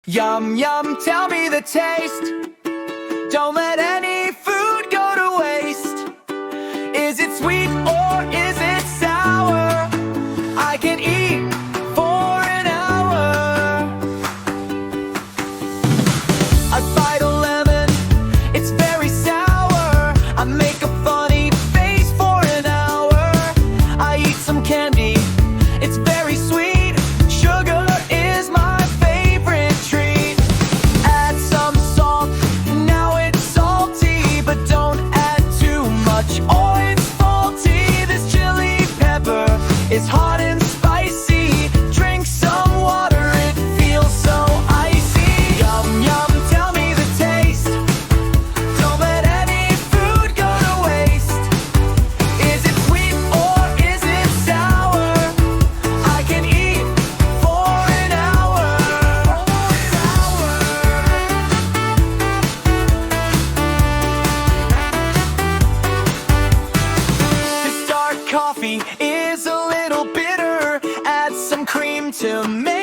Yum, yum, tell me the taste. Don't let any food go to waste. Is it sweet or is it sour? I can eat for an hour. I bite a lemon, it's very sour. I make a funny face for an hour. I eat some candy, it's very sweet. Sugar is my favorite treat. Add some salt, now it's salty, but don't add too much or it's faulty. This chili pepper is hot and spicy. Drink some water, it feels so icy. Yum, yum, tell me the taste. Don't let any food go to waste. Is it sweet or is it sour? I can eat for an hour. To start, coffee is a little bitter. Add some cream to make